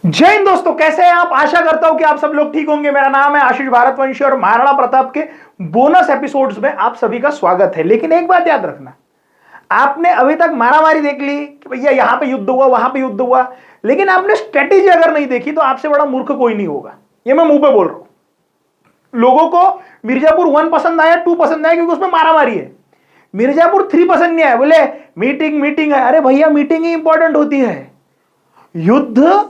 जय हिंद दोस्तों, कैसे हैं आप। आशा करता हूं कि आप सब लोग ठीक होंगे। मेरा नाम है आशीष भारतवंशी और महाराणा प्रताप के बोनस एपिसोड्स में आप सभी का स्वागत है। लेकिन एक बात याद रखना, आपने अभी तक मारामारी देख ली कि भैया यहां पे युद्ध हुआ, वहां पे युद्ध हुआ, लेकिन आपने स्ट्रेटेजी अगर नहीं देखी तो आपसे बड़ा मूर्ख कोई नहीं होगा। ये मैं मुंह पे बोल रहा हूं। लोगों को मिर्जापुर 1 पसंद आया, 2 पसंद आया क्योंकि उसमें मारामारी है। मिर्जापुर 3 पसंद नहीं आया, बोले मीटिंग मीटिंग है। अरे भैया, मीटिंग ही इंपॉर्टेंट होती है। युद्ध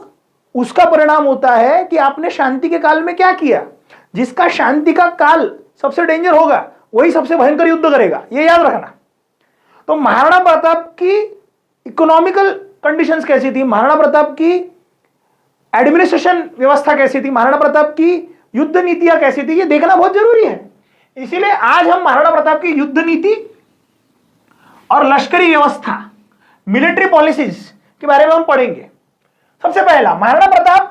उसका परिणाम होता है कि आपने शांति के काल में क्या किया। जिसका शांति का काल सबसे डेंजर होगा वही सबसे भयंकर युद्ध करेगा, ये याद रखना। तो महाराणा प्रताप की इकोनॉमिकल कंडीशंस कैसी थी, महाराणा प्रताप की एडमिनिस्ट्रेशन व्यवस्था कैसी थी, महाराणा प्रताप की युद्ध नीतियां कैसी थी, ये देखना बहुत जरूरी है। इसीलिए आज हम महाराणा प्रताप की युद्ध नीति और लश्करी व्यवस्था, मिलिट्री पॉलिसीज के बारे में हम पढ़ेंगे। सबसे पहला, महाराणा प्रताप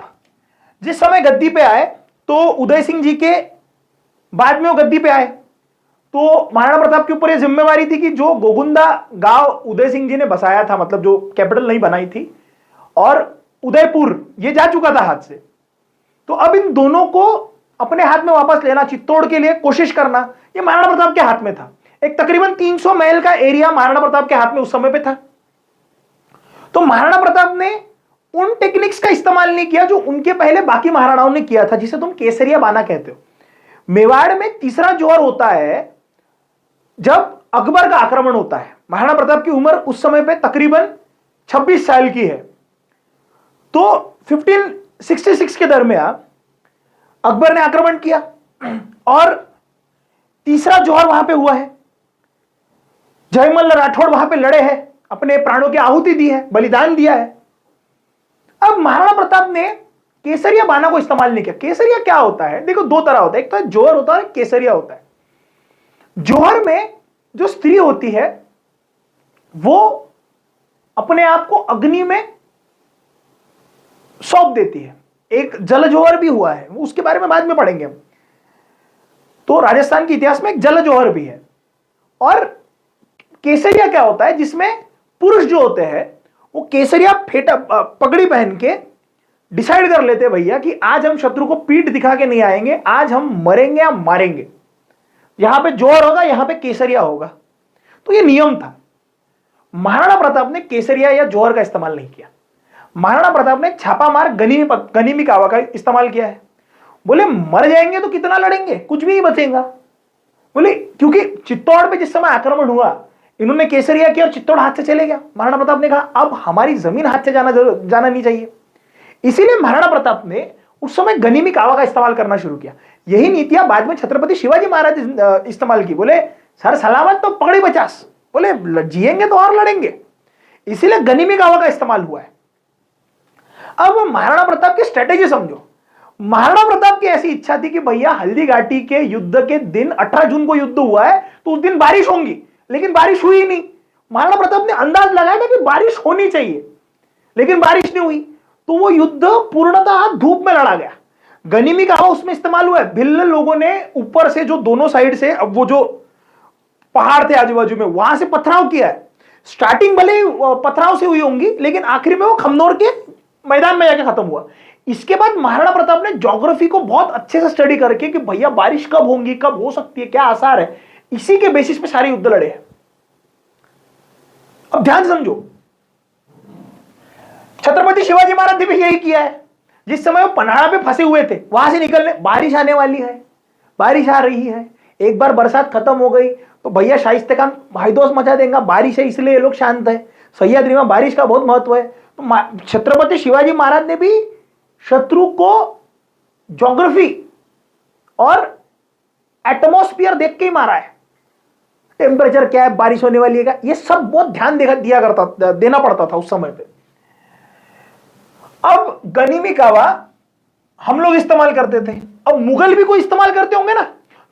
जिस समय गद्दी पे आए तो उदय सिंह जी के बाद में वो गद्दी पे आए, तो महाराणा प्रताप के ऊपर ये जिम्मेवारी थी कि जो गोगुंदा गांव उदय सिंह जी ने बसाया था, मतलब जो कैपिटल नहीं बनाई थी, और उदयपुर ये जा चुका था हाथ से, तो अब इन दोनों को अपने हाथ में वापस लेना, चित्तौड़ के लिए कोशिश करना, ये महाराणा प्रताप के हाथ में था। एक तकरीबन 300 माइल का एरिया महाराणा प्रताप के हाथ में उस समय पे था। तो महाराणा प्रताप ने उन टेक्निक्स का इस्तेमाल नहीं किया जो उनके पहले बाकी महाराणाओं ने किया था, जिसे तुम केसरिया बाना कहते हो। मेवाड़ में तीसरा जोर होता है जब अकबर का आक्रमण होता है। महाराणा प्रताप की उम्र उस समय पे तकरीबन 26 साल की है। तो 1566 के दरमियान अकबर ने आक्रमण किया और तीसरा जोहर वहां पे हुआ है। जयमल राठौड़ वहां पे लड़े हैं, अपने प्राणों की आहुति दी है, बलिदान दिया है। अब महाराणा प्रताप ने केसरिया बाना को इस्तेमाल नहीं किया। केसरिया क्या होता है, देखो दो तरह होता है, एक तो जोहर होता है, केसरिया होता है। जोहर में जो स्त्री होती है वो अपने आप को अग्नि में सौंप देती है। एक जल जोहर भी हुआ है, उसके बारे में बाद में पढ़ेंगे हम। तो राजस्थान के इतिहास में एक जल जोहर भी है। और केसरिया क्या होता है, जिसमें पुरुष जो होते हैं वो केसरिया फेटा पगड़ी पहन के डिसाइड कर लेते भैया कि आज हम शत्रु को पीठ दिखा के नहीं आएंगे, आज हम मरेंगे या मारेंगे। यहां पे जोहर होगा, यहां पे केसरिया होगा। तो ये नियम था। महाराणा प्रताप ने केसरिया या जोहर का इस्तेमाल नहीं किया। महाराणा प्रताप ने छापामार गनीमी कावा का इस्तेमाल किया है। बोले मर जाएंगे तो कितना लड़ेंगे, कुछ भी नहीं बचेगा। बोले क्योंकि चित्तौड़ पे जिस समय आक्रमण हुआ, इन्होंने केसरिया किया और चित्तौड़ हाथ से चले गया। महाराणा प्रताप ने कहा अब हमारी जमीन हाथ से जाना नहीं चाहिए। इसीलिए महाराणा प्रताप ने उस समय गनीमी कावा का इस्तेमाल करना शुरू किया। यही नीतियां बाद में छत्रपति शिवाजी महाराज इस्तेमाल की। बोले सर सलामत तो पगड़ी 50, बोले जिएंगे तो और लड़ेंगे। इसीलिए गनीमी कावा का इस्तेमाल हुआ है। अब महाराणा प्रताप की स्ट्रेटेजी समझो। महाराणा प्रताप की ऐसी इच्छा थी कि भैया हल्दी घाटी के युद्ध के दिन 18 जून को युद्ध हुआ है, तो उस दिन बारिश होंगी, लेकिन बारिश हुई नहीं। महाराणा प्रताप ने अंदाज लगाया था कि बारिश होनी चाहिए, लेकिन बारिश नहीं हुई। तो वो युद्ध पूर्णतः धूप में लड़ा गया। गनीमी कावा उसमें इस्तेमाल हुआ है। भिल्ल लोगों ने ऊपर से जो दोनों साइड से, अब वो जो पहाड़ थे आजू बाजू में, वहां से पथराव किया है। स्टार्टिंग भले ही पथराव से हुई होंगी, लेकिन आखिर में वो खमनोर के मैदान में जाके खत्म हुआ। इसके बाद महाराणा प्रताप ने ज्योग्राफी को बहुत अच्छे से स्टडी करके कि भैया बारिश कब होंगी, कब हो सकती है, क्या आसार है, इसी के बेसिस पे सारे युद्ध लड़े हैं। अब ध्यान समझो, छत्रपति शिवाजी महाराज ने भी यही किया है। जिस समय वो पन्हाड़ा पे फंसे हुए थे, वहां से निकलने, बारिश आने वाली है, बारिश आ रही है, एक बार बरसात खत्म हो गई तो भैया शाइस्ते खान भाईदोस मचा देगा, बारिश है इसलिए ये लोग शांत है। सह्याद्री में बारिश का बहुत महत्व है। तो छत्रपति शिवाजी महाराज ने भी शत्रु को ज्योग्राफी और एटमॉस्फेयर देख के ही मारा है। टेम्परेचर क्या है, बारिश होने वाली है, ये सब बहुत ध्यान देना पड़ता था उस समय पे। अब गनीमी कावा हम लोग इस्तेमाल करते थे, अब मुगल भी कोई इस्तेमाल करते होंगे ना।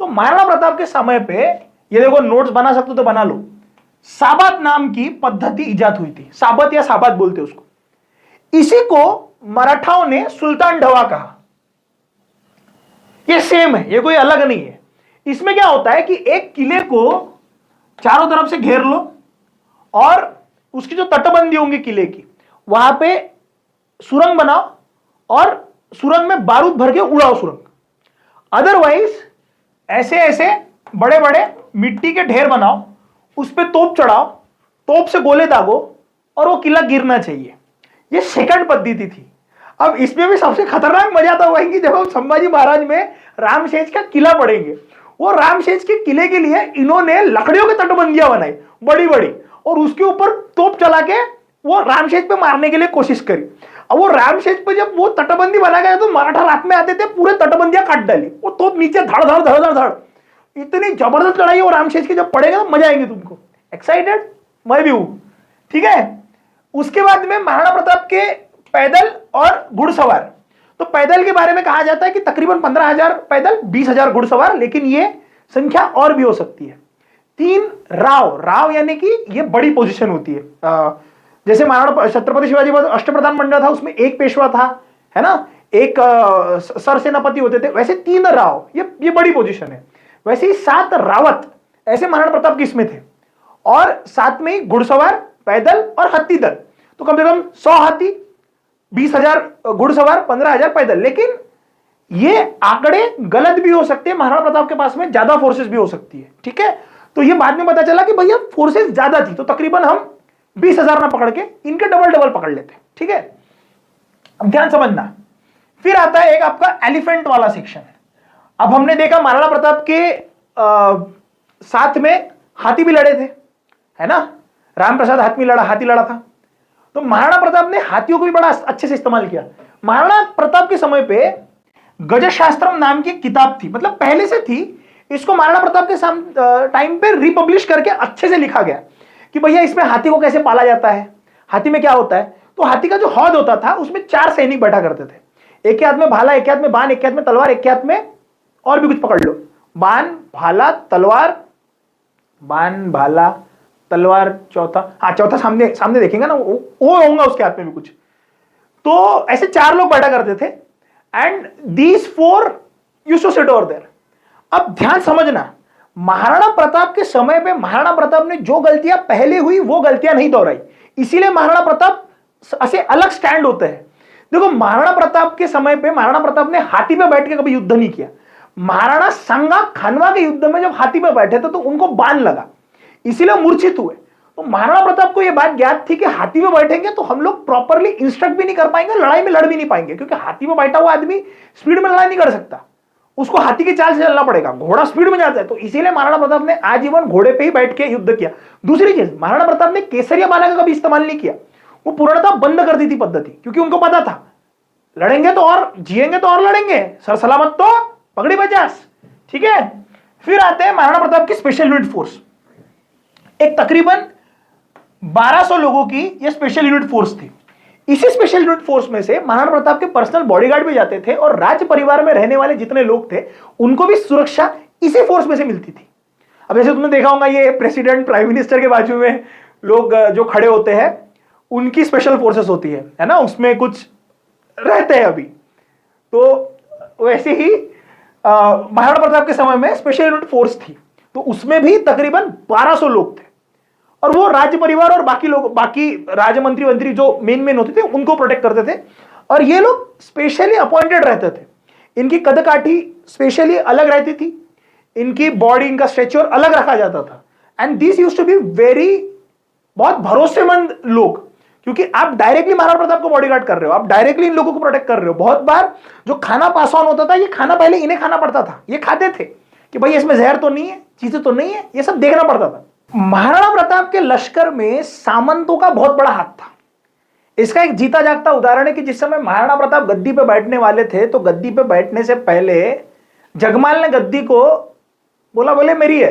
तो महाराणा प्रताप के समय पे, ये देखो नोट्स बना सकते हो तो बना लो, साबात नाम की पद्धति इजाद हुई थी। साबत या साबात बोलते उसको। इसी को मराठाओं ने सुल्तान ढवा कहा। ये सेम है, ये कोई अलग नहीं है। इसमें क्या होता है कि एक किले को चारों तरफ से घेर लो और उसकी जो तटबंदी होंगी किले की, वहां पे सुरंग बनाओ और सुरंग में बारूद भर के उड़ाओ सुरंग। अदरवाइज ऐसे ऐसे बड़े बड़े मिट्टी के ढेर बनाओ, उस पर तोप चढ़ाओ, तोप से गोले दागो और वो किला गिरना चाहिए। ये सेकंड पद्धति थी। अब इसमें भी सबसे खतरनाक मजा तो वही कि जब हम संभाजी महाराज में रामशेज का किला पढ़ेंगे। वो रामशेज के किले के लिए इन्होंने लकड़ियों की तटबंदियां बनाई बड़ी बड़ी, और उसके ऊपर तोप चला के वो रामशेज पे मारने के लिए कोशिश करी। अब वो रामशेज पे जब वो तटबंदी बना गया तो मराठा रात में आते थे, पूरे तटबंदियां काट डाली, वो तोप नीचे धड़ धड़ धड़ धड़ धड़। इतनी जबरदस्त लड़ाई हो रामशेज की, जब पड़ेगा तो मजा आएंगे तुमको। एक्साइटेड? मैं भी हूं। ठीक है। उसके बाद में महाराणा प्रताप के पैदल और घुड़सवार। तो पैदल के बारे में कहा जाता है कि तकरीबन 15,000 पैदल, 20,000 घुड़सवार, लेकिन ये संख्या और भी हो सकती है। 3 राव, राव यानी कि ये बड़ी पोजीशन होती है। जैसे महाराणा छत्रपति शिवाजी अष्टप्रधान मंडल था, उसमें एक पेशवा था, है ना, एक सरसेनापति होते थे, वैसे 3 राव, ये बड़ी पोजीशन है। वैसे ही 7 रावत ऐसे महाराणा प्रताप के इसमें थे, और साथ में घुड़सवार, पैदल और हाथी दल। तो कम से कम 100 हाथी, 20,000 घुड़सवार, 15,000 पैदल। लेकिन ये आंकड़े गलत भी हो सकते हैं, महाराणा प्रताप के पास में ज्यादा फोर्सेस भी हो सकती है। ठीक है। तो ये बाद में पता चला कि भैया फोर्सेस ज्यादा थी, तो तकरीबन हम 20,000 ना पकड़ के इनके डबल पकड़ लेते। ठीक है। अब ध्यान समझना। फिर आता है एक आपका एलिफेंट वाला सेक्शन। अब हमने देखा महाराणा प्रताप के साथ में हाथी भी लड़े थे, है ना, रामप्रसाद हाथी लड़ा था। तो महाराणा प्रताप ने हाथियों को भी बड़ा अच्छे से इस्तेमाल किया। महाराणा प्रताप के समय पे गजशास्त्रम नाम की किताब थी, मतलब पहले से थी, इसको महाराणा प्रताप के टाइम पे रिपब्लिश करके अच्छे से लिखा गया कि भैया इसमें हाथी को कैसे पाला जाता है, हाथी में क्या होता है। तो हाथी का जो हौद होता था उसमें 4 सैनिक बैठा करते थे, एक के हाथ में भाला, एक के हाथ में बाण, एक के हाथ में तलवार, एक के हाथ में और भी कुछ पकड़ लो, बाण, भाला, तलवार, बाण, भाला, तलवार, चौथा सामने देखेंगे ना, वो होगा उसके हाथ में भी कुछ। तो ऐसे 4 लोग बैठा करते थे, and these 4 used to sit over there. अब ध्यान समझना, महाराणा प्रताप के समय पे महाराणा प्रताप ने जो गलतियां पहले हुई वो गलतियां नहीं दोहराई, इसीलिए महाराणा प्रताप ऐसे अलग स्टैंड होते हैं। देखो, महाराणा प्रताप के समय पे महाराणा प्रताप ने हाथी पे बैठ के कभी युद्ध नहीं किया। महाराणा सांगा खानवा के युद्ध में जब हाथी पे बैठे थे तो उनको बाण लगा, इसीलिए मूर्छित हुए। तो महाराणा प्रताप को यह बात ज्ञात थी कि हाथी पे बैठेंगे तो हम लोग प्रॉपरली इंस्ट्रक्ट भी नहीं कर पाएंगे, लड़ाई में लड़ भी नहीं पाएंगे, क्योंकि हाथी पे बैठा हुआ आदमी स्पीड में लड़ाई नहीं कर सकता, उसको हाथी की चाल से चलना पड़ेगा, घोड़ा स्पीड में जाता है। तो इसीलिए महाराणा प्रताप ने आजीवन घोड़े पे ही बैठ के युद्ध किया। दूसरी चीज, महाराणा प्रताप ने केसरिया बाना का कभी इस्तेमाल नहीं किया, वो पूर्णतः बंद कर दी थी पद्धति, क्योंकि उनको पता था लड़ेंगे तो और जिएंगे तो और लड़ेंगे, सर सलामत तो पगड़ी बचास। ठीक है। फिर आते हैं महाराणा प्रताप की स्पेशल यूनिट फोर्स। एक तकरीबन 1200 लोगों की यह स्पेशल यूनिट फोर्स थी। इसी स्पेशल यूनिट फोर्स में से महाराणा प्रताप के पर्सनल बॉडीगार्ड भी जाते थे, और राज परिवार में रहने वाले जितने लोग थे उनको भी सुरक्षा इसी फोर्स में से मिलती थी। अब जैसे तुमने देखा होगा, ये प्रेसिडेंट, प्राइम मिनिस्टर के बाजू में लोग जो खड़े होते हैं उनकी स्पेशल फोर्सेस होती है ना, उसमें कुछ रहते हैं अभी। तो वैसे ही महाराणा प्रताप के समय में स्पेशल यूनिट फोर्स थी, तो उसमें भी तकरीबन 1200 लोग थे, और वो राज्य परिवार और बाकी लोग, बाकी राज्य मंत्री जो मेन होते थे उनको प्रोटेक्ट करते थे। और ये लोग स्पेशली अपॉइंटेड रहते थे, इनकी कदकाठी स्पेशली अलग रहती थी, इनकी बॉडी, इनका स्ट्रेचर अलग रखा जाता था। And this used to be very, बहुत भरोसेमंद लोग, क्योंकि आप डायरेक्टली महाराणा प्रताप को बॉडीगार्ड कर रहे हो, आप डायरेक्टली इन लोगों को प्रोटेक्ट कर रहे हो। बहुत बार जो खाना पास ऑन होता था, ये खाना पहले इन्हें खाना पड़ता था, ये खाते थे कि भाई इसमें जहर तो नहीं है, चीजें तो नहीं है, ये सब देखना पड़ता था। महाराणा प्रताप के लश्कर में सामंतों का बहुत बड़ा हाथ था। इसका एक जीता जागता उदाहरण है कि जिस समय महाराणा प्रताप गद्दी पे बैठने वाले थे, तो गद्दी पे बैठने से पहले जगमाल ने गद्दी को बोला, बोले मेरी है,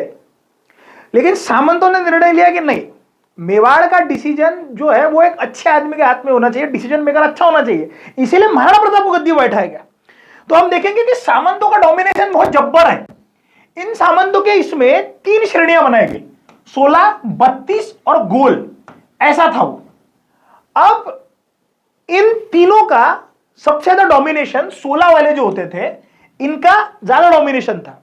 लेकिन सामंतों ने निर्णय लिया कि नहीं, मेवाड़ का डिसीजन जो है वो एक अच्छे आदमी के हाथ में होना चाहिए, डिसीजन मेकर अच्छा होना चाहिए, इसीलिए महाराणा प्रताप को गद्दी बैठाया गया। तो हम देखेंगे कि सामंतों का डोमिनेशन बहुत जब्बर है। इन सामंतों के इसमें 3 श्रेणियां बनाई गई, 16, 32 और गोल, ऐसा था वो। अब इन तीनों का सबसे ज्यादा डोमिनेशन 16 वाले जो होते थे, इनका ज्यादा डोमिनेशन था।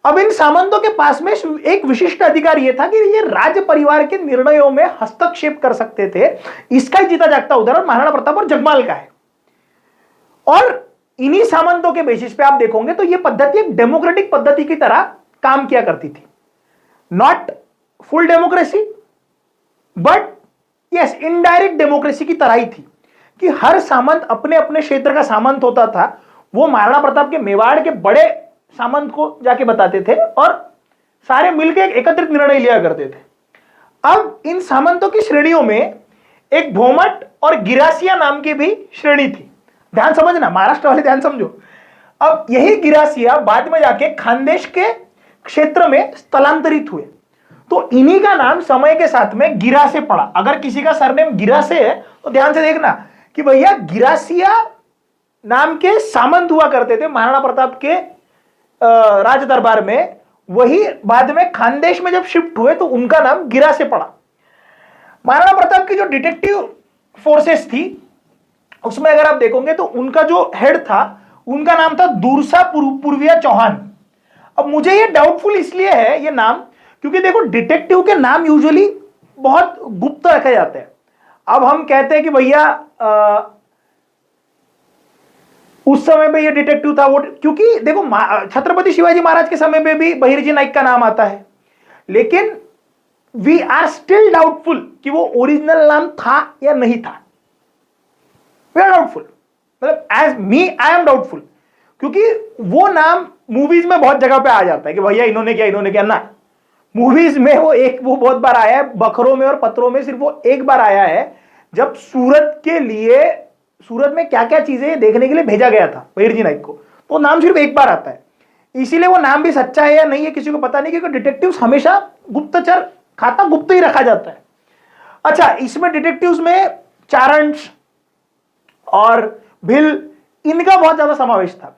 अब इन सामंतों के पास में एक विशिष्ट अधिकार यह था कि ये राज्य परिवार के निर्णयों में हस्तक्षेप कर सकते थे। इसका ही जीता जागता उदाहरण महाराणा प्रताप और जगमाल का है। और इन्हीं सामंतों के बेसिस पे आप देखोगे तो यह पद्धति एक डेमोक्रेटिक पद्धति की तरह काम किया करती थी। Not full democracy but yes indirect democracy की तरह ही थी कि हर सामंत अपने अपने क्षेत्र का सामंत होता था, वो महाराणा प्रताप के मेवाड़ के बड़े सामंत को जाके बताते थे और सारे मिलकर एक एकत्रित निर्णय लिया करते थे। अब इन सामंतों की श्रेणियों में एक भोमट और गिरासिया नाम की भी श्रेणी थी। ध्यान समझना, महाराष्ट्र वाले ध्यान समझो। अब यही गिरासिया बाद में जाके खानदेश के क्षेत्र में स्थलांतरित हुए, तो इन्हीं का नाम समय के साथ में गिरासे पड़ा। अगर किसी का सरनेम गिरासे है तो ध्यान से देखना कि भैया गिरासिया नाम के सामंत हुआ करते थे महाराणा प्रताप के राज दरबार में, वही बाद में खानदेश में जब शिफ्ट हुए तो उनका नाम गिरासे पड़ा। महाराणा प्रताप की जो डिटेक्टिव फोर्सेस थी उसमें अगर आप देखोगे तो उनका जो हेड था उनका नाम था दूरसा पूर्विया चौहान। अब मुझे ये डाउटफुल इसलिए है ये नाम क्योंकि देखो डिटेक्टिव के नाम यूजुअली बहुत गुप्त रखे जाते हैं। अब हम कहते हैं कि भैया उस समय पे ये डिटेक्टिव था वो, क्योंकि देखो छत्रपति शिवाजी महाराज के समय पे भी बहिर्जी नाइक का नाम आता है, लेकिन वी आर स्टिल डाउटफुल कि वो ओरिजिनल नाम था या नहीं था। वी आर डाउटफुल, मतलब as me I am doubtful, क्योंकि वो नाम मूवीज में बहुत जगह पे आ जाता है कि भैया इन्होंने किया ना। मूवीज में वो बहुत बार आया है, बखरों में और पत्रों में सिर्फ वो एक बार आया है जब सूरत में क्या क्या चीजें देखने के लिए भेजा गया था बहिर्जी नाइक को, तो नाम सिर्फ एक बार आता है। इसीलिए वो नाम भी सच्चा है या नहीं है किसी को पता नहीं, क्योंकि डिटेक्टिव्स हमेशा गुप्तचर खाता गुप्त ही रखा जाता है। अच्छा, इसमें डिटेक्टिव्स में चारणस और भिल इनका बहुत ज्यादा समावेश था।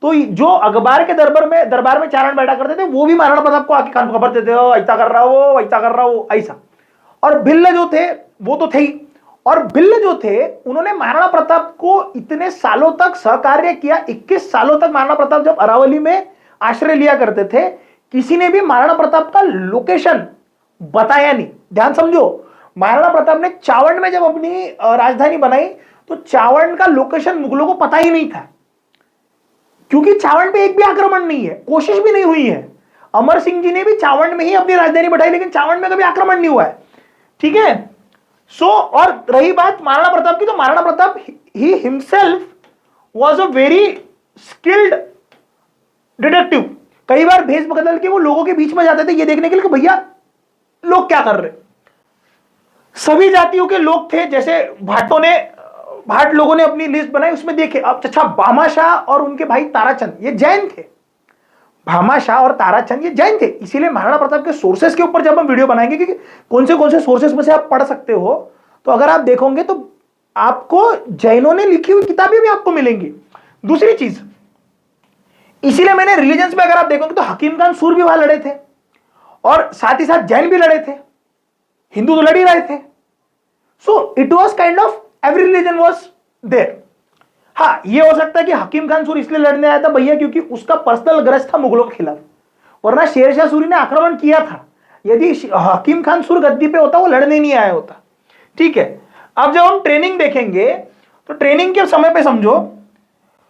तो जो अखबार के दरबार में चारण बैठा करते थे वो भी महाराणा प्रताप को आके कान खबर देते हो, ऐसा कर रहा हो ऐसा। और भिल्ल जो थे वो तो थे ही, और भिल्ल जो थे उन्होंने महाराणा प्रताप को इतने सालों तक सहकार्य किया। 21 सालों तक महाराणा प्रताप जब अरावली में आश्रय लिया करते थे, किसी ने भी महाराणा प्रताप का लोकेशन बताया नहीं। ध्यान समझो, महाराणा प्रताप ने चावंड में जब अपनी राजधानी बनाई तो चावंड का लोकेशन मुगलों को पता ही नहीं था, क्योंकि चावंड पे एक भी आक्रमण नहीं है, कोशिश भी नहीं हुई है। अमर सिंह जी ने भी चावंड में ही अपनी राजधानी बढ़ाई, लेकिन चावंड में कभी आक्रमण नहीं हुआ है। ठीक है, सो और रही बात महाराणा प्रताप की, तो Maharana Pratap he himself was a very skilled detective. कई बार भेष बदल के वो लोगों के बीच में जाते थे ये देखने के लिए कि भैया लोग क्या कर रहे। सभी जातियों के लोग थे, जैसे भाट लोगों ने अपनी लिस्ट बनाई, उसमें देखे अब अच्छा भामाशाह और उनके भाई ताराचंद ये जैन थे। भामाशाह और ताराचंद ये जैन थे। इसीलिए महाराणा प्रताप के सोर्सेस के ऊपर जब हम वीडियो बनाएंगे कि कौन से सोर्सेस में से आप पढ़ सकते हो, तो अगर आप देखोगे तो आपको जैनों ने लिखी हुई किताबें भी आपको मिलेंगी। दूसरी चीज, इसीलिए मैंने रिलीजन्स में अगर आप देखोगे तो हकीम खान सूर भी वहां लड़े थे और साथ ही साथ जैन भी लड़े थे, हिंदू तो लड़ ही रहे थे। So it was kind of every religion was there. हाँ, ये हो सकता है कि हकीम खान सूरी इसलिए लड़ने आया था भैया क्योंकि उसका पर्सनल ग्रज था मुगलों के खिलाफ, वरना शेरशाह सूरी ने आक्रमण किया था। यदि हकीम खान सूर गद्दी पे होता वो लड़ने नहीं आया होता। ठीक है, अब जब हम ट्रेनिंग देखेंगे तो ट्रेनिंग के समय पे समझो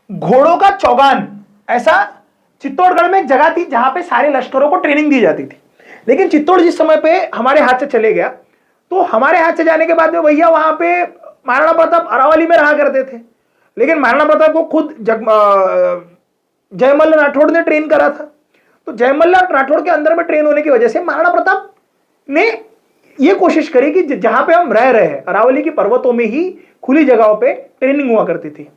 घोड़ों का चौगान, ऐसा चित्तौड़गढ़ में एक जगह थी जहां पे सारे लश्करों को ट्रेनिंग दी जाती थी। लेकिन चित्तौड़ जिस समय पे हमारे हाथ से चले गया, तो हमारे हाथ से जाने के बाद में भैया वहां पे महाराणा प्रताप अरावली में रहा करते थे, लेकिन महाराणा प्रताप को खुद जयमल्ल राठौड़ ने ट्रेन करा था। तो जयमल्ल राठौड़ के अंदर में ट्रेन होने की वजह से महाराणा प्रताप ने यह कोशिश करी कि जहां पे हम रह रहे हैं अरावली की पर्वतों में ही खुली जगहों पे ट्रेनिंग हुआ करती थी।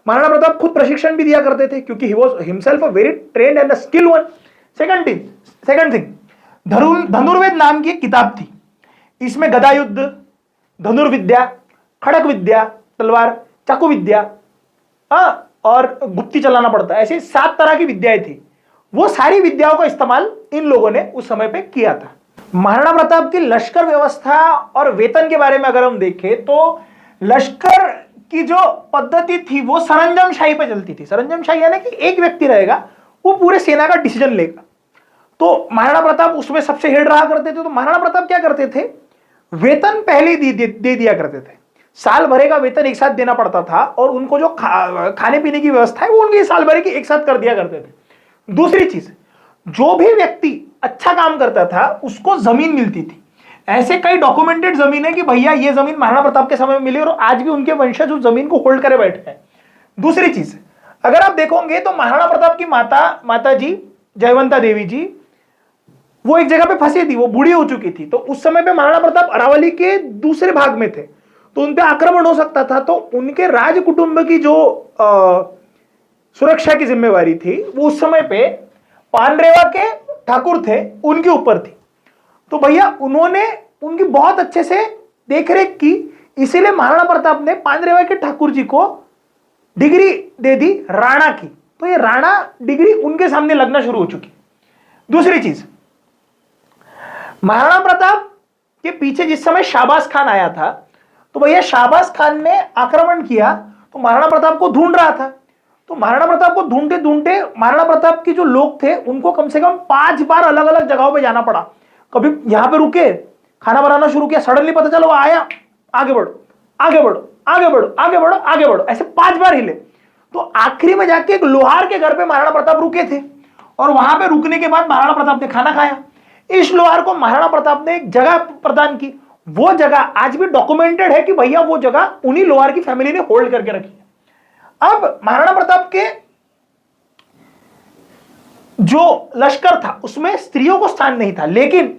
महाराणा प्रताप खुद प्रशिक्षण भी दिया करते थे क्योंकि he was himself a very trained and a skill one. Second thing, Dhanurveda नाम की एक किताब थी। इसमें गदा युद्ध, धनुर्विद्या, खड़क विद्या, तलवार, चाकू विद्या और गुप्ती चलाना पड़ता है, ऐसी 7 तरह की विद्याएं थी। वो सारी विद्याओं का इस्तेमाल इन लोगों ने उस समय पे किया था। महाराणा प्रताप की लश्कर व्यवस्था और वेतन के बारे में अगर हम देखें तो लश्कर की जो पद्धति थी वो सरंजामशाही पे चलती थी। सरंजामशाही यानी कि एक व्यक्ति रहेगा वो पूरे सेना का डिसीजन लेगा। तो महाराणा प्रताप उसमें सबसे हेड रहा करते थे। तो महाराणा प्रताप क्या करते थे, वेतन पहले दे दिया करते थे। साल भरे का वेतन एक साथ देना पड़ता था और उनको जो खाने पीने की व्यवस्था है वो उनकी साल भरे की एक साथ कर दिया करते थे। दूसरी चीज, जो भी व्यक्ति अच्छा काम करता था उसको जमीन मिलती थी। ऐसे कई डॉक्यूमेंटेड जमीन है कि भैया ये जमीन महाराणा प्रताप के समय में मिली और आज भी उनके वंशज उस जमीन को होल्ड करे बैठे हैं। दूसरी चीज, अगर आप देखोगे तो महाराणा प्रताप की माता जी जयवंता देवी जी, वो एक जगह पे फंसी थी, वो बूढ़ी हो चुकी थी। तो उस समय पे महाराणा प्रताप अरावली के दूसरे भाग में थे, तो उन पे आक्रमण हो सकता था। तो उनके राज कुटुंब की जो सुरक्षा की जिम्मेवारी थी वो उस समय पे पांडरेवा के ठाकुर थे उनके ऊपर थी। तो भैया उन्होंने उनकी बहुत अच्छे से देखरेख की, इसीलिए महाराणा प्रताप ने पांडरेवा के ठाकुर जी को डिग्री दे दी राणा की। तो ये राणा डिग्री उनके सामने लगना शुरू हो चुकी। दूसरी चीज, महाराणा प्रताप के पीछे जिस समय शाहबाज खान आया था, तो भैया शाहबाज खान ने आक्रमण किया तो महाराणा प्रताप को ढूंढ रहा था। तो महाराणा प्रताप को ढूंढते ढूंढते महाराणा प्रताप के जो लोग थे उनको कम से कम 5 बार अलग अलग जगहों पे जाना पड़ा। कभी यहां पे रुके, खाना बनाना शुरू किया, सडनली पता चला वो आया, आगे बढ़ो आगे बढ़ो आगे बढ़ो आगे बढ़ो आगे बढ़ो, ऐसे 5 बार हिले। तो आखिरी में जाके एक लोहार के घर पे महाराणा प्रताप रुके थे और वहां पे रुकने के बाद महाराणा प्रताप ने खाना खाया। इस लोहार को महाराणा प्रताप ने एक जगह प्रदान की। वो जगह आज भी डॉक्यूमेंटेड है कि भैया वो जगह उन्हीं लोहार की फैमिली ने होल्ड करके रखी है। अब महाराणा प्रताप के जो लश्कर था उसमें स्त्रियों को स्थान नहीं था, लेकिन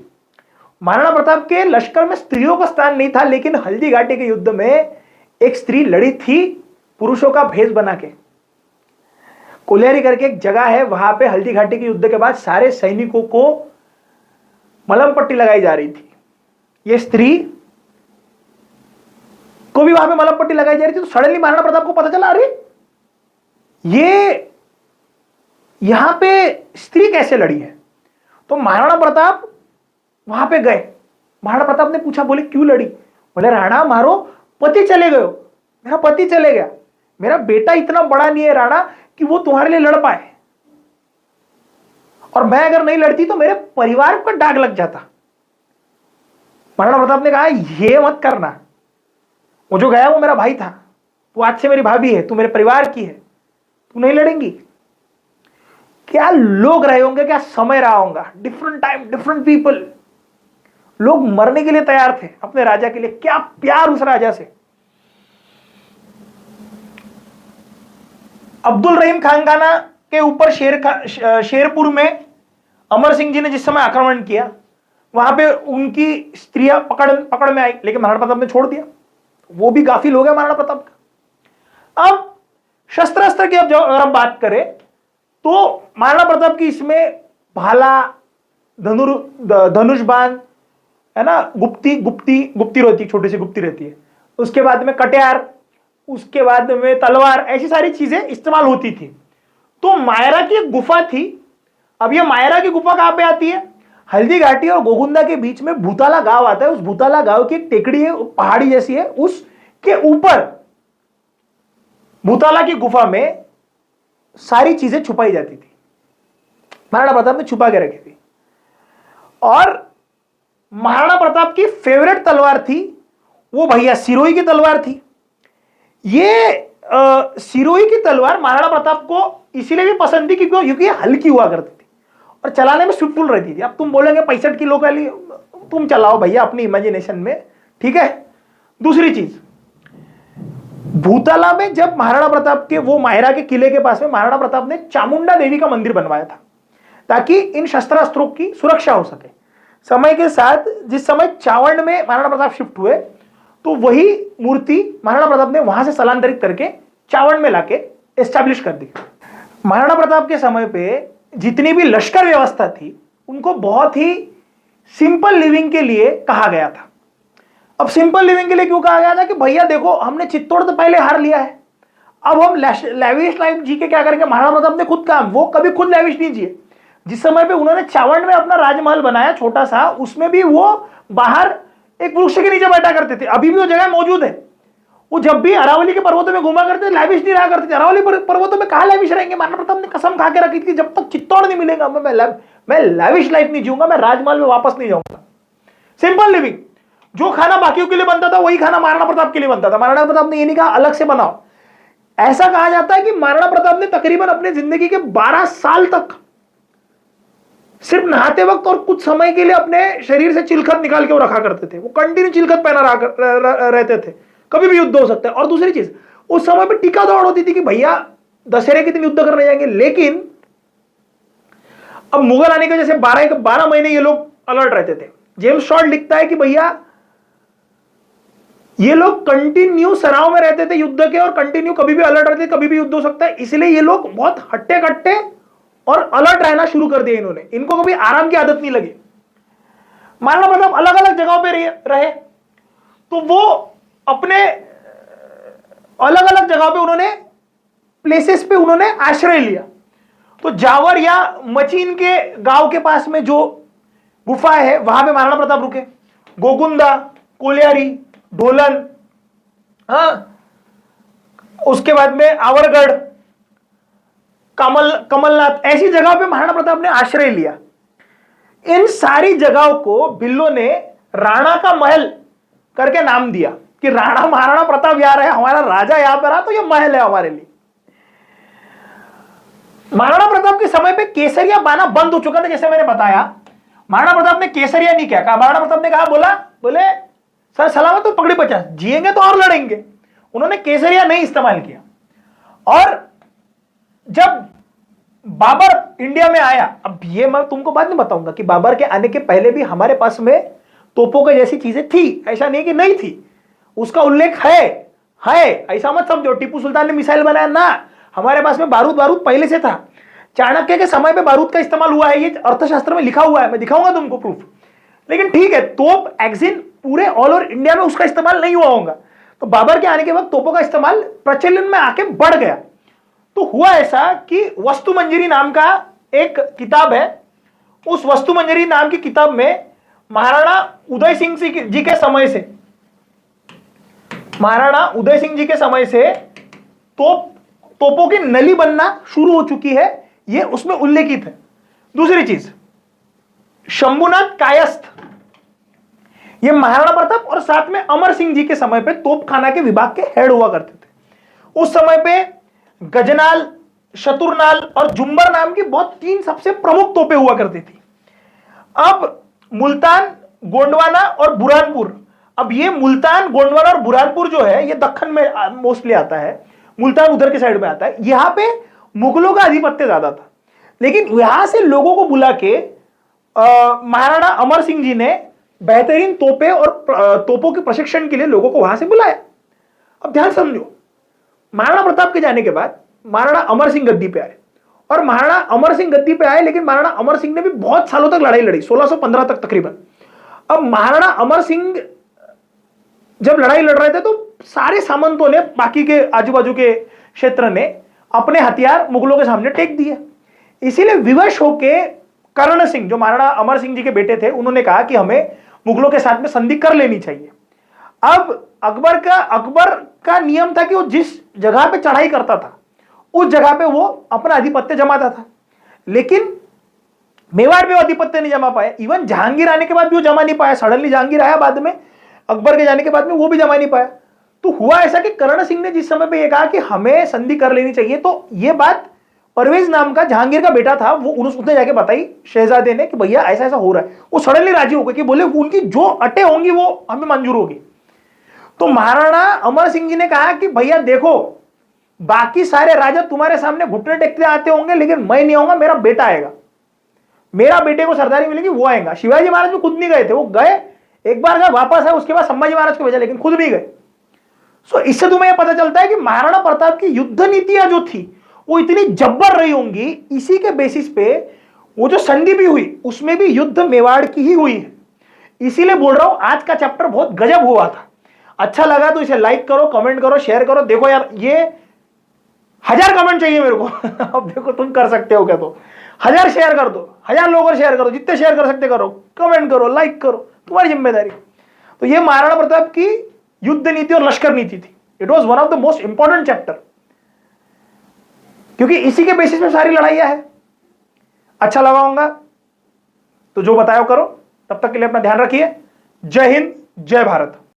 महाराणा प्रताप के लश्कर में स्त्रियों का स्थान नहीं था, लेकिन हल्दी घाटी के युद्ध में एक स्त्री लड़ी थी पुरुषों का भेष बना के। कोलियारी करके एक जगह है, वहां पे हल्दी घाटी के युद्ध के बाद सारे सैनिकों को मलहम पट्टी लगाई जा रही थी। ये स्त्री को भी वहां पे मलहम पट्टी लगाई जा रही थी। तो सडनली महाराणा प्रताप को पता चला, अरे ये यहां पे स्त्री कैसे लड़ी है। तो महाराणा प्रताप वहां पे गए। महाराणा प्रताप ने पूछा, बोले क्यों लड़ी। बोले राणा मारो पति चले गए, मेरा पति चले गया, मेरा बेटा इतना बड़ा नहीं है राणा कि वो तुम्हारे लिए लड़ पाए, और मैं अगर नहीं लड़ती तो मेरे परिवार पर दाग लग जाता। महाराणा प्रताप ने कहा ये मत करना, वो जो गया वो मेरा भाई था, तू आज से मेरी भाभी है, तू मेरे परिवार की है, तू नहीं लड़ेंगी। क्या लोग रहे होंगे, क्या समय रहा होगा, डिफरेंट टाइम डिफरेंट पीपल। लोग मरने के लिए तैयार थे अपने राजा के लिए, क्या प्यार उस राजा से। अब्दुल रहीम खानकाना के ऊपर शेरपुर में अमर सिंह जी ने जिस समय आक्रमण किया, वहां पे उनकी स्त्रियां पकड़ में आई, लेकिन महाराणा प्रताप ने छोड़ दिया। वो भी गाफिल हो गया महाराणा प्रताप का। अब शस्त्र अस्त्र की अगर हम बात करें तो महाराणा प्रताप की इसमें भाला, धनुष बाण है ना, गुप्ती रहती, छोटी सी गुप्ती रहती है, उसके बाद में कटियार, उसके बाद में तलवार, ऐसी सारी चीजें इस्तेमाल होती थी। तो मायरा की एक गुफा थी। अब ये मायरा की गुफा कहां पे आती है, हल्दी घाटी और गोगुंदा के बीच में भूताला गांव आता है। उस भूताला गांव की एक टेकड़ी है, पहाड़ी जैसी है, उसके ऊपर भूताला की गुफा में सारी चीजें छुपाई जाती थी। महाराणा प्रताप ने छुपा के रखी थी। और महाराणा प्रताप की फेवरेट तलवार थी वो भैया सिरोही की तलवार थी। ये सिरोही की तलवार महाराणा प्रताप को इसीलिए भी पसंद थी क्योंकि ये हल्की हुआ करती थी और चलाने में स्विफ्टफुल रहती थी। अब तुम बोलेंगे 65 किलो का लिए, तुम चलाओ भैया अपनी इमेजिनेशन में, ठीक है। दूसरी चीज, भूताला में जब महाराणा प्रताप के वो मायरा के किले के पास में महाराणा प्रताप ने चामुंडा देवी का मंदिर बनवाया था ताकि इन शस्त्रास्त्रों की सुरक्षा हो सके। समय के साथ जिस समय चावंड में महाराणा प्रताप शिफ्ट हुए तो वही मूर्ति महाराणा प्रताप ने वहां से स्थलांतरित करके चावंड में लाके एस्टैब्लिश कर दी। महाराणा प्रताप के समय पे जितनी भी लश्कर व्यवस्था थी उनको बहुत ही सिंपल लिविंग के लिए कहा गया था। अब सिंपल लिविंग के लिए क्यों कहा गया था कि भैया देखो हमने चित्तौड़ तो पहले हार लिया है, अब हम लैविश लाइफ जी के क्या करेंगे। महाराणा प्रताप ने खुद कहा, वो कभी खुद लैविश नहीं जिए। जिस समय पे उन्होंने चावंड में अपना राजमहल बनाया छोटा सा, उसमें भी वो बाहर एक वृक्ष के नीचे बैठा करते थे, अभी भी वो जगह मौजूद है। वो जब भी अरावली के पर्वतों में घुमा करते लैविश नहीं रहा करते थे। अरावली पर्वतों में कहा लैविश रहेंगे, महाराणा प्रताप ने कसम खा के रखी थी जब तक चित्तौड़ नहीं मिलेगा मैं लैविश लाइफ नहीं जीऊंगा, मैं राजमहल में वापस नहीं जाऊंगा। Simple living. जो खाना बाकियों के लिए बनता था वही खाना महाराणा प्रताप के लिए बनता था। महाराणा प्रताप ने ये नहीं कहा अलग से बनाओ। ऐसा कहा जाता है कि महाराणा प्रताप ने तकरीबन अपने जिंदगी के 12 साल तक सिर्फ नहाते वक्त और कुछ समय के लिए अपने शरीर से चिलखत निकाल के वो रखा करते थे। वो कंटिन्यू चिलखत पहना रहते थे, कभी भी युद्ध हो सकता है। और दूसरी चीज, उस समय पे टीका दौड़ होती थी कि भैया दशहरे के दिन युद्ध करने जाएंगे। लेकिन अब मुगल आने के वजह से 12 महीने ये लोग अलर्ट रहते थे। जेम्स शॉर्ट लिखता है कि भैया ये लोग कंटिन्यू सराव में रहते थे युद्ध के, और कंटिन्यू कभी भी अलर्ट रहते थे, कभी भी युद्ध हो सकता है। इसलिए ये लोग बहुत हट्टे कट्टे और अलर्ट रहना शुरू कर दिया इन्होंने। इनको कभी आराम की आदत नहीं लगी। महाराणा प्रताप अलग अलग जगहों पे रहे, तो वो अपने अलग अलग जगह पे उन्होंने प्लेसेस पे उन्होंने आश्रय लिया। तो जावर या मचीन के गांव के पास में जो गुफा है वहां पे महाराणा प्रताप रुके। गोकुंदा, कोलियारी, ढोलन, उसके बाद में आवरगढ़, कमलनाथ, ऐसी जगह पे महाराणा प्रताप ने आश्रय लिया। इन सारी जगहों को भिल्लो ने राणा का महल करके नाम दिया कि राणा महाराणा प्रताप यहाँ रहे, हमारा राजा यहां पर रहा, तो ये महल है हमारे लिए। महाराणा प्रताप के समय पे केसरिया बाना बंद हो चुका था। जैसे मैंने बताया, महाराणा प्रताप ने केसरिया नहीं किया। महाराणा प्रताप ने कहा, बोले सर सलामत तो पकड़ी 50, जिएंगे तो और लड़ेंगे। उन्होंने केसरिया नहीं इस्तेमाल किया। और जब बाबर इंडिया में आया, अब ये मैं तुमको बाद में बताऊंगा कि बाबर के आने के पहले भी हमारे पास में तोपों के जैसी चीजें थी, ऐसा नहीं कि नहीं थी, उसका उल्लेख है। ऐसा मत समझो टीपू सुल्तान ने मिसाइल बनाया ना, हमारे पास में बारूद पहले से था। चाणक्य के समय पे बारूद का इस्तेमाल हुआ है, ये अर्थशास्त्र में लिखा हुआ है, मैं दिखाऊंगा तुमको प्रूफ। लेकिन ठीक है, तोप एक्सिन पूरे ऑल ओवर इंडिया में उसका इस्तेमाल नहीं हुआ होगा। तो बाबर के आने के वक्त तोपों का इस्तेमाल प्रचलन में आके बढ़ गया। तो हुआ ऐसा कि वस्तु मंजरी नाम का एक किताब है। उस वस्तु मंजरी नाम की किताब में महाराणा उदय सिंह जी के समय से तोपों की नली बनना शुरू हो चुकी है, यह उसमें उल्लेखित है। दूसरी चीज, शंभुनाथ कायस्थ, ये महाराणा प्रताप और साथ में अमर सिंह जी के समय पे तोपखाना के विभाग के हेड हुआ करते थे। उस समय पे गजनाल, शतुरनाल और जुम्बर नाम की बहुत 3 सबसे प्रमुख तोपें हुआ करती थी। अब मुल्तान, गोंडवाना और बुरहानपुर, अब ये मुल्तान, गोंडवाना और बुरहानपुर जो है ये दक्कन में मोस्टली आता है, मुल्तान उधर के साइड में आता है। यहां पे मुगलों का आधिपत्य ज्यादा था। लेकिन यहां से लोगों को बुला के महाराणा अमर सिंह जी ने बेहतरीन तोपें और तोपों के प्रशिक्षण के लिए लोगों को वहां से बुलाया। अब ध्यान समझो, महाराणा प्रताप के जाने के बाद महाराणा अमर सिंह गद्दी पे आए, और महाराणा अमर सिंह गद्दी पे आए, लेकिन महाराणा अमर सिंह ने भी बहुत सालों तक लड़ाई लड़ी, 1615 तक तकरीबन। अब महाराणा अमर सिंह जब लड़ाई लड़ रहे थे तो सारे सामंतों ने, बाकी के आजू बाजू के क्षेत्र ने अपने हथियार मुगलों के सामने टेक दिए। इसीलिए विवश होके कर्ण सिंह, जो महाराणा अमर सिंह जी के बेटे थे, उन्होंने कहा कि हमें मुगलों के साथ में संधि कर लेनी चाहिए। अब अकबर का नियम था कि वो जिस जगह पे चढ़ाई करता था उस जगह पे वो अपना आधिपत्य जमाता था। लेकिन मेवाड़ पे वो आधिपत्य नहीं जमा पाया। इवन जहांगीर आने के बाद भी वो जमा नहीं पाया। सडनली जहांगीर आया बाद में, अकबर के जाने के बाद में वो भी जमा नहीं पाया। तो हुआ ऐसा कि कर्ण सिंह ने जिस समय पे ये कहा कि हमें संधि कर लेनी चाहिए, तो ये बात परवेज नाम का जहांगीर का बेटा था, वो उसने जाके बताई शहजादे ने कि भैया ऐसा ऐसा हो रहा है। वो सडनली राजी हो गए कि बोले उनकी जो अटे होंगी वो हमें मंजूर होगी। तो महाराणा अमर सिंह जी ने कहा कि भैया देखो, बाकी सारे राजा तुम्हारे सामने घुटने टेकते आते होंगे, लेकिन मैं नहीं आऊंगा, मेरा बेटा आएगा, मेरा बेटे को सरदारी मिलेगी, वो आएगा। शिवाजी महाराज भी खुद नहीं गए थे, वो गए एक बार गए, वापस आए, उसके बाद संभाजी महाराज को भेजा, लेकिन खुद नहीं गए। सो इससे तुम्हें यह पता चलता है कि महाराणा प्रताप की युद्ध नीतियां जो थी वो इतनी जब्बर रही होंगी। इसी के बेसिस पे वो जो संधि भी हुई उसमें भी युद्ध मेवाड़ की ही हुई है। इसीलिए बोल रहा हूं आज का चैप्टर बहुत गजब हुआ था। अच्छा लगा तो इसे लाइक करो, कमेंट करो, शेयर करो। देखो यार, ये 1000 कमेंट चाहिए मेरे को। अब देखो तुम कर सकते हो क्या, तो 1000 शेयर कर दो, 1000 लोगों को शेयर करो, जितने शेयर कर सकते करो, कमेंट करो, लाइक करो, तुम्हारी जिम्मेदारी। तो ये महाराणा प्रताप की युद्ध नीति और लश्कर नीति थी। It was one of the most important chapter, क्योंकि इसी के बेसिस में सारी लड़ाइयां हैं। अच्छा लगा होगा तो जो बताया करो। तब तक के लिए अपना ध्यान रखिए। जय हिंद, जय भारत।